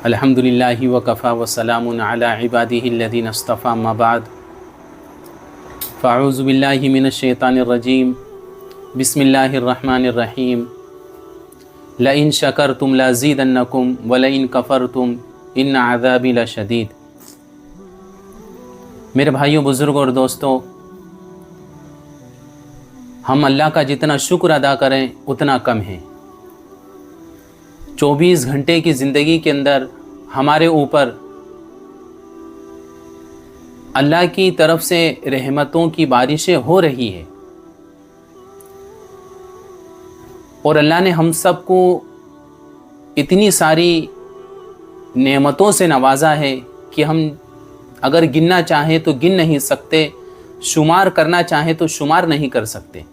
अल्हम्दुलिल्लाहि वकफ़ा वस्सलामुन अला इबादिहिल्लज़ीना इस्तफ़ा अम्मा बाद फ़अऊज़ु बिल्लाहि मिनश्शैतानिर्रजीम बिस्मिल्लाहिर्रहमानिर्रहीम लइन शकरतुम लज़ीदन्नकुम वलइन कफ़रतुम इन्न अज़ाबी लशदीद। मेरे भाइयों, बुज़ुर्गों और दोस्तों, हम अल्लाह का जितना शुक्र अदा करें उतना कम है। 24 घंटे की ज़िंदगी के अंदर हमारे ऊपर अल्लाह की तरफ से रहमतों की बारिशें हो रही है और अल्लाह ने हम सबको इतनी सारी नेमतों से नवाजा है कि हम अगर गिनना चाहें तो गिन नहीं सकते, शुमार करना चाहें तो शुमार नहीं कर सकते।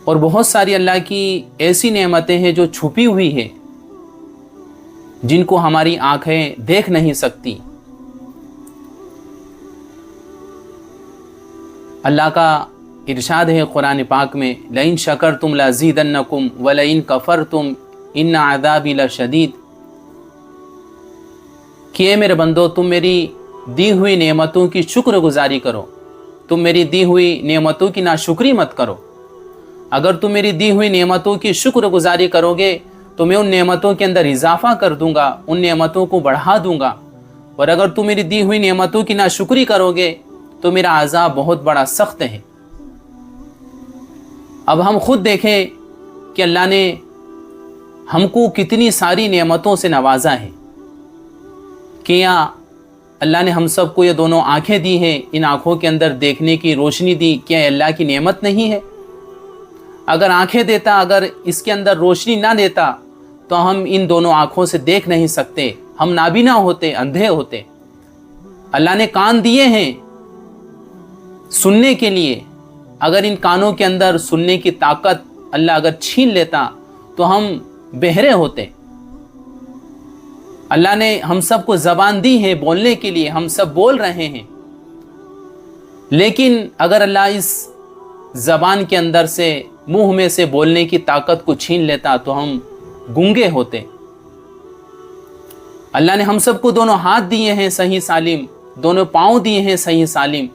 और बहुत सारी अल्लाह की ऐसी नेमतें हैं जो छुपी हुई है, जिनको हमारी आंखें देख नहीं सकती। अल्लाह का इरशाद है कुरान पाक में, लइन शकरतुम लज़ीदन्नकुम वलइन कफ़रतुम इन्न अज़ाबी लशदीद, कि ए मेरे बंदो, तुम मेरी दी हुई नेमतों की शुक्रगुजारी करो, तुम मेरी दी हुई नेमतों की नाशुक्री मत करो। अगर तुम मेरी दी हुई नेमतों की शुक्रगुजारी करोगे तो मैं उन नेमतों के अंदर इजाफा कर दूंगा, उन नेमतों को बढ़ा दूंगा। और अगर तुम मेरी दी हुई नेमतों की नाशुक्री करोगे तो मेरा अज़ाब बहुत बड़ा सख्त है। अब हम खुद देखें कि अल्लाह ने हमको कितनी सारी नेमतों से नवाजा है। कि या अल्लाह ने हम सबको ये दोनों आँखें दी हैं, इन आँखों के अंदर देखने की रोशनी दी, क्या अल्लाह की नेमत नहीं है? अगर आंखें देता, अगर इसके अंदर रोशनी ना देता तो हम इन दोनों आंखों से देख नहीं सकते, हम नाबीना होते, अंधे होते। अल्लाह ने कान दिए हैं सुनने के लिए, अगर इन कानों के अंदर सुनने की ताकत अल्लाह अगर छीन लेता तो हम बहरे होते। अल्लाह ने हम सबको ज़बान दी है बोलने के लिए, हम सब बोल रहे हैं, लेकिन अगर अल्लाह इस ज़बान के अंदर से, मुंह में से बोलने की ताकत को छीन लेता तो हम गूंगे होते। अल्लाह ने हम सबको दोनों हाथ दिए हैं सही सालिम, दोनों पाँव दिए हैं सही सालिम।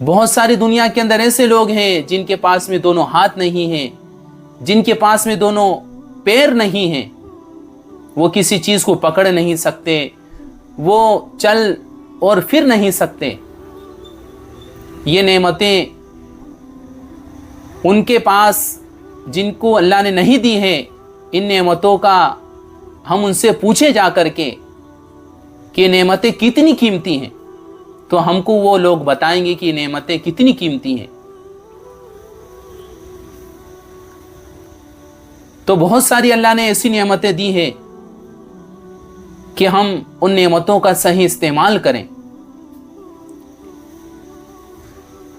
बहुत सारी दुनिया के अंदर ऐसे लोग हैं जिनके पास में दोनों हाथ नहीं हैं, जिनके पास में दोनों पैर नहीं हैं, वो किसी चीज़ को पकड़ नहीं सकते, वो चल और फिर नहीं सकते। ये नेमतें उनके पास जिनको अल्लाह ने नहीं दी है, इन नेमतों का हम उनसे पूछे जा कर के कि नेमतें कितनी कीमती हैं, तो हमको वो लोग बताएंगे कि नेमतें कितनी कीमती हैं। तो बहुत सारी अल्लाह ने ऐसी नेमतें दी है कि हम उन नेमतों का सही इस्तेमाल करें।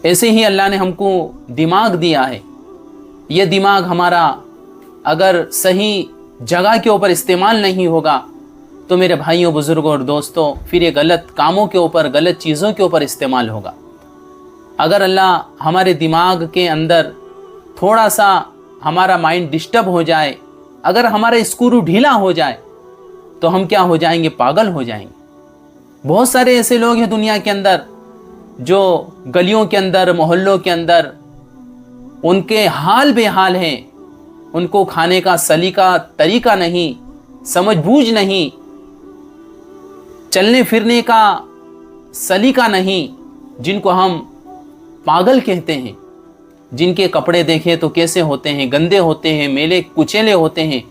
ऐसे ही अल्लाह ने हमको दिमाग दिया है। ये दिमाग हमारा अगर सही जगह के ऊपर इस्तेमाल नहीं होगा तो मेरे भाइयों, बुज़ुर्गों और दोस्तों, फिर ये गलत कामों के ऊपर, गलत चीज़ों के ऊपर इस्तेमाल होगा। अगर अल्लाह हमारे दिमाग के अंदर थोड़ा सा हमारा माइंड डिस्टर्ब हो जाए, अगर हमारा स्क्रू ढीला हो जाए तो हम क्या हो जाएंगे? पागल हो जाएंगे। बहुत सारे ऐसे लोग हैं दुनिया के अंदर जो गलियों के अंदर, मोहल्लों के अंदर, उनके हाल बेहाल हैं, उनको खाने का सलीका तरीका नहीं, समझ बूझ नहीं, चलने फिरने का सलीका नहीं, जिनको हम पागल कहते हैं। जिनके कपड़े देखें तो कैसे होते हैं? गंदे होते हैं, मेले कुचेले होते हैं।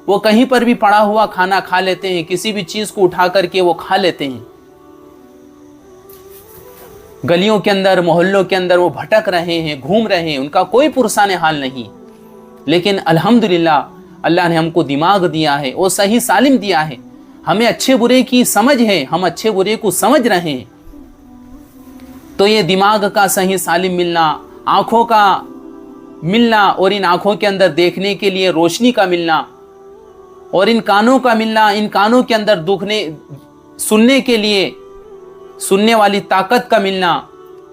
वो कहीं पर भी पड़ा हुआ खाना खा लेते हैं, किसी भी चीज़ को उठा करके वो खा लेते हैं। गलियों के अंदर, मोहल्लों के अंदर वो भटक रहे हैं, घूम रहे हैं, उनका कोई पुरसाने हाल नहीं। लेकिन अल्हम्दुलिल्लाह अल्लाह ने हमको दिमाग दिया है, वो सही सालिम दिया है, हमें अच्छे बुरे की समझ है, हम अच्छे बुरे को समझ रहे हैं। तो ये दिमाग का सही सालिम मिलना, आँखों का मिलना, और इन आँखों के अंदर देखने के लिए रोशनी का मिलना, और इन कानों का मिलना, इन कानों के अंदर सुनने के लिए सुनने वाली ताकत का मिलना,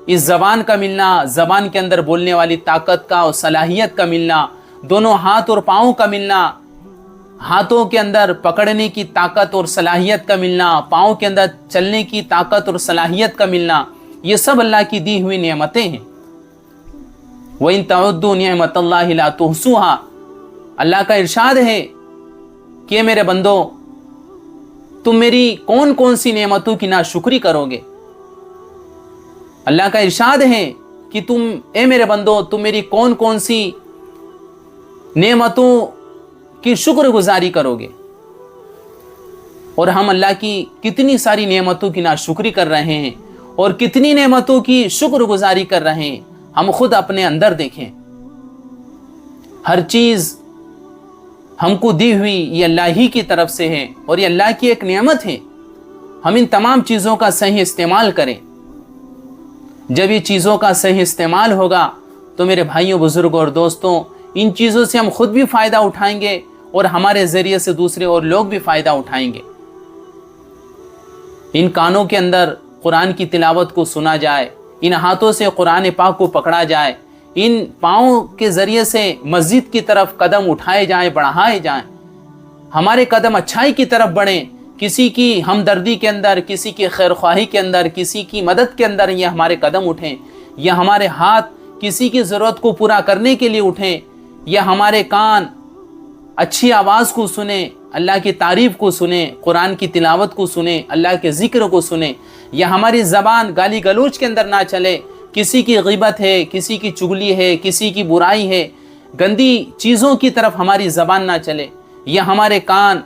इस ज़बान का मिलना, ज़बान के अंदर बोलने वाली ताकत का और सलाहियत का मिलना, दोनों हाथ और पाँव का मिलना, ہاتھوں کے اندر پکڑنے کی طاقت اور صلاحیت کا ملنا، پاؤں کے اندر چلنے کی طاقت اور صلاحیت کا ملنا، یہ سب اللہ کی دی ہوئی نعمتیں ہیں۔ وَإِن تَعُدُّوا نِعْمَتَ اللَّهِ لَا تُحْصُوهَا، اللہ کا ارشاد ہے کہ میرے بندو تم میری کون کون سی نعمتوں کی ناشکری کرو گے۔ اللہ کا ارشاد ہے کہ اے میرے بندو تم میری کون کون سی نعمتوں کی شکر گزاری کرو گے، اور ہم اللہ کی کتنی ساری نعمتوں کی ناشکری کر رہے ہیں اور کتنی نعمتوں کی شکر گزاری کر رہے ہیں۔ ہم خود اپنے اندر دیکھیں، ہر چیز ہم کو دی ہوئی یہ اللہ ہی کی طرف سے ہے اور یہ اللہ کی ایک نعمت ہے۔ ہم ان تمام چیزوں کا صحیح استعمال کریں۔ جب یہ چیزوں کا صحیح استعمال ہوگا تو میرے بھائیوں، بزرگوں اور دوستوں، ان چیزوں سے ہم خود بھی فائدہ اٹھائیں گے اور ہمارے ذریعے سے دوسرے اور لوگ بھی فائدہ اٹھائیں گے۔ ان کانوں کے اندر قرآن کی تلاوت کو سنا جائے، ان ہاتھوں سے قرآن پاک کو پکڑا جائے، ان پاؤں کے ذریعے سے مسجد کی طرف قدم اٹھائے جائیں، بڑھائے جائیں، ہمارے قدم اچھائی کی طرف بڑھیں، کسی کی ہمدردی کے اندر، کسی کی خیر خواہی کے اندر، کسی کی مدد کے اندر یہ ہمارے قدم اٹھیں، یا ہمارے ہاتھ کسی کی ضرورت کو پورا کرنے کے لیے اٹھیں، یا ہمارے کان اچھی آواز کو سنیں، اللہ کی تعریف کو سنیں، قرآن کی تلاوت کو سنیں، اللہ کے ذکر کو سنیں، یا ہماری زبان گالی گلوچ کے اندر نہ چلے، کسی کی غیبت ہے، کسی کی چغلی ہے، کسی کی برائی ہے، گندی چیزوں کی طرف ہماری زبان نہ چلے، یا ہمارے کان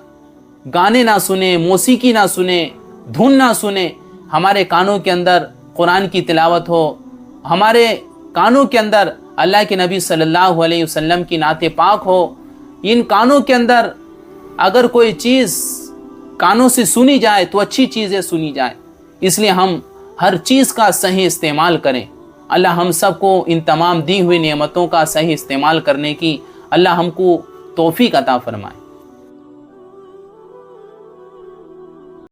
گانے نہ سنیں، موسیقی نہ سنیں، دھن نہ سنیں، ہمارے کانوں کے اندر قرآن کی تلاوت ہو، ہمارے کانوں کے اندر اللہ کے نبی صلی اللہ علیہ وسلم کی نعت پاک ہو، ان کانوں کے اندر اگر کوئی چیز کانوں سے سنی جائے تو اچھی چیزیں سنی جائے۔ اس لیے ہم ہر چیز کا صحیح استعمال کریں۔ اللہ ہم سب کو ان تمام دی ہوئی نعمتوں کا صحیح استعمال کرنے کی اللہ ہم کو توفیق عطا فرمائے۔